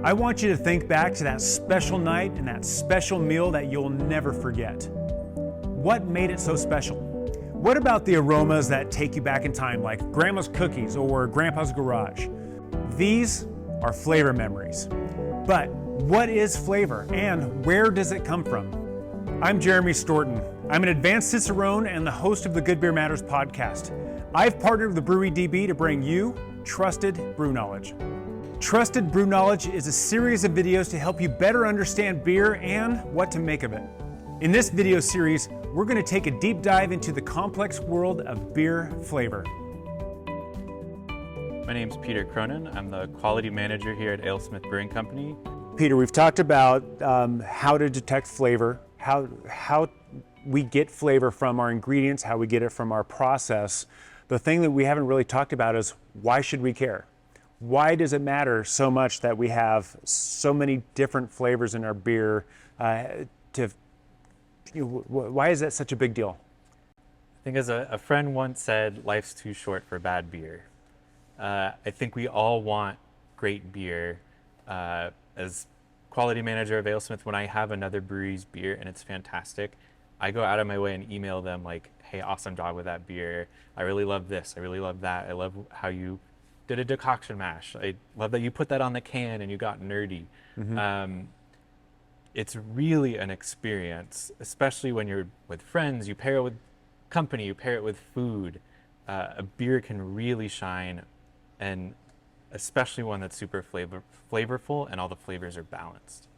I want you to think back to that special night and that special meal that you'll never forget. What made it so special? What about the aromas that take you back in time, like Grandma's cookies or Grandpa's garage? These are flavor memories. But what is flavor and where does it come from? I'm Jeremy Storton. I'm an Advanced Cicerone and the host of the Good Beer Matters podcast. I've partnered with the BrewDB to bring you trusted brew knowledge. Trusted Brew Knowledge is a series of videos to help you better understand beer and what to make of it. In this video series, we're going to take a deep dive into the complex world of beer flavor. My name's Peter Cronin. I'm the quality manager here at AleSmith Brewing Company. Peter, we've talked about how to detect flavor, how we get flavor from our ingredients, how we get it from our process. The thing that we haven't really talked about is why should we care? Why does it matter so much that we have so many different flavors in our beer? Why is that such a big deal? I think as a friend once said, life's too short for bad beer. I think we all want great beer. As quality manager of AleSmith, when I have another brewery's beer and it's fantastic, I go out of my way and email them like, hey, awesome job with that beer. I really love this. I really love that. I love how you did a decoction mash. I love that you put that on the can and you got nerdy. Mm-hmm. It's really an experience, especially when you're with friends. You pair it with company, you pair it with food. A beer can really shine, and especially one that's super flavorful and all the flavors are balanced.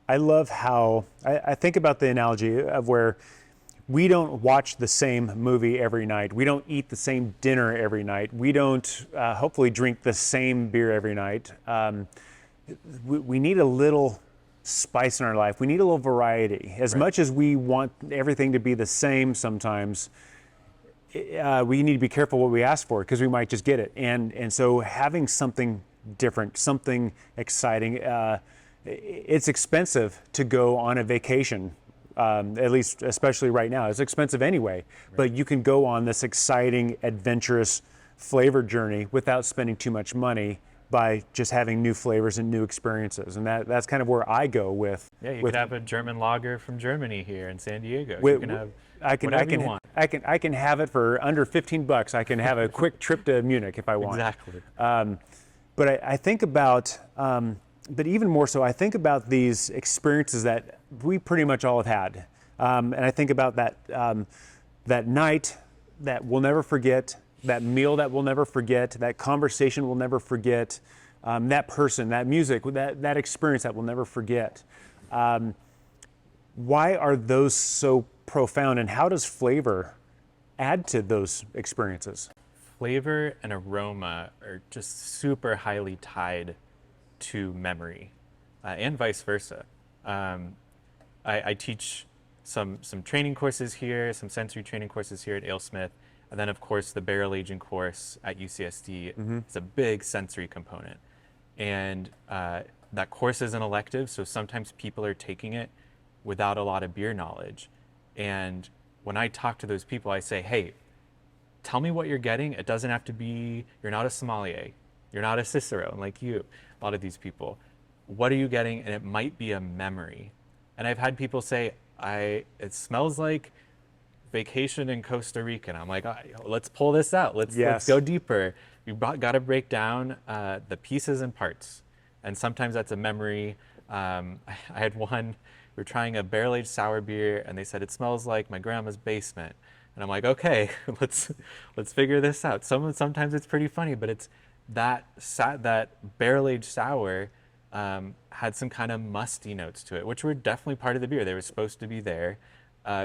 I love how, I think about the analogy of where we don't watch the same movie every night. We don't eat the same dinner every night. We don't hopefully drink the same beer every night. We need a little spice in our life. We need a little variety. As much as we want everything to be the same sometimes, we need to be careful what we ask for because we might just get it. And so having something different, something exciting, it's expensive to go on a vacation. At least, especially right now, it's expensive anyway, but you can go on this exciting, adventurous flavor journey without spending too much money by just having new flavors and new experiences. And that's kind of where I go with. Yeah, you could have a German lager from Germany here in San Diego. You can have whatever you want. I can have it for under $15. I can have a quick trip to Munich if I want. Exactly. But I think about, but even more so, I think about these experiences that we pretty much all have had. And I think about that night that we'll never forget, that meal that we'll never forget, that conversation we'll never forget, that person, that music, that experience that we'll never forget. Why are those so profound, and how does flavor add to those experiences? Flavor and aroma are just super highly tied to memory, and vice versa. I teach some training courses here, some sensory training courses here at AleSmith, and then of course the barrel aging course at UCSD is a big sensory component. And that course is an elective, so sometimes people are taking it without a lot of beer knowledge. And when I talk to those people, I say, hey, tell me what you're getting. It doesn't have to be, you're not a sommelier, you're not a Cicerone like you, a lot of these people. What are you getting? And it might be a memory. And I've had people say, it smells like vacation in Costa Rica. And I'm like, let's pull this out. Let's go deeper. We've got to break down the pieces and parts. And sometimes that's a memory. I had one, we were trying a barrel-aged sour beer, and they said, it smells like my grandma's basement. And I'm like, okay, let's figure this out. Sometimes it's pretty funny, but it's that barrel-aged sour had some kind of musty notes to it, which were definitely part of the beer. They were supposed to be there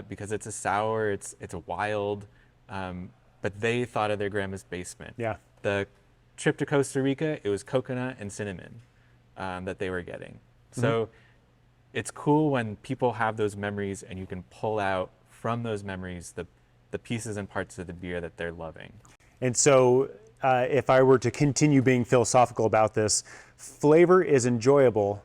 because it's a sour, it's wild, but they thought of their grandma's basement. Yeah. The trip to Costa Rica, it was coconut and cinnamon that they were getting. So it's cool when people have those memories and you can pull out from those memories the pieces and parts of the beer that they're loving. And so if I were to continue being philosophical about this, flavor is enjoyable,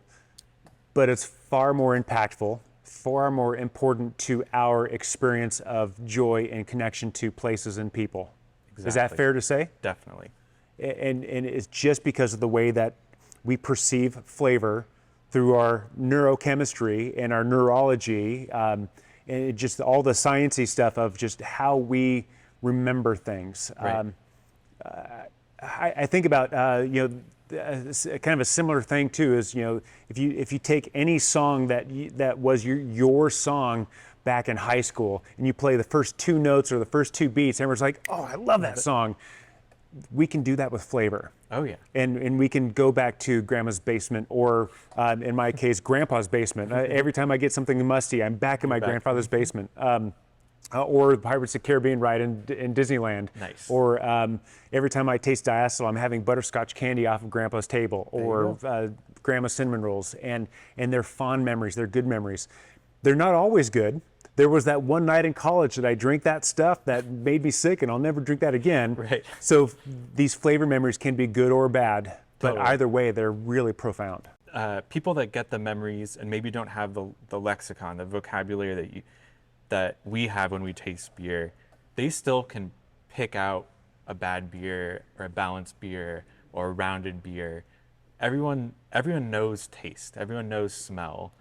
but it's far more impactful, far more important to our experience of joy and connection to places and people. Exactly. Is that fair to say? Definitely. And it's just because of the way that we perceive flavor through our neurochemistry and our neurology, and just all the sciencey stuff of just how we remember things. Right. I think about kind of a similar thing too is, if you take any song that was your song back in high school and you play the first 2 notes or the first 2 beats, everyone's like, oh, I love that song. We can do that with flavor. Oh yeah. And we can go back to grandma's basement, or in my case, grandpa's basement. Every time I get something musty, I'm back in my grandfather's basement. Or the Pirates of the Caribbean ride in Disneyland. Nice. Or every time I taste diacetyl, I'm having butterscotch candy off of grandpa's table, or grandma's cinnamon rolls. And they're fond memories, they're good memories. They're not always good. There was that one night in college that I drank that stuff that made me sick, and I'll never drink that again. Right. So these flavor memories can be good or bad, but Totally. either way, they're really profound. People that get the memories and maybe don't have the lexicon, the vocabulary that we have when we taste beer, they still can pick out a bad beer or a balanced beer or a rounded beer. Everyone knows taste. Everyone knows smell.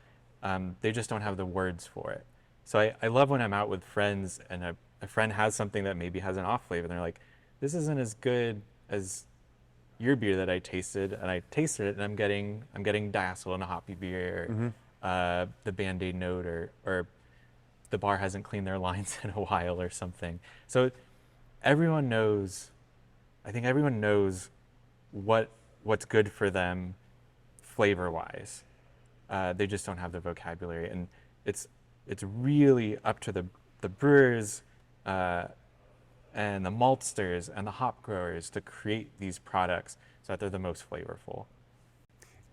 They just don't have the words for it. So I love when I'm out with friends and a friend has something that maybe has an off flavor, and they're like, this isn't as good as your beer that I tasted, and I tasted it and I'm getting diacetyl in a hoppy beer, the Band-Aid note, or the bar hasn't cleaned their lines in a while or something. So everyone knows, I think everyone knows what's good for them flavor-wise. They just don't have the vocabulary, and it's really up to the brewers and the maltsters and the hop growers to create these products so that they're the most flavorful.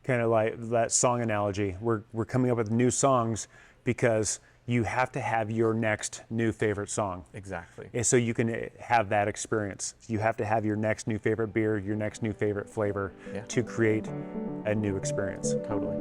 Kind of like that song analogy. We're coming up with new songs because you have to have your next new favorite song. Exactly. And so you can have that experience. You have to have your next new favorite beer, your next new favorite flavor to create a new experience. Totally.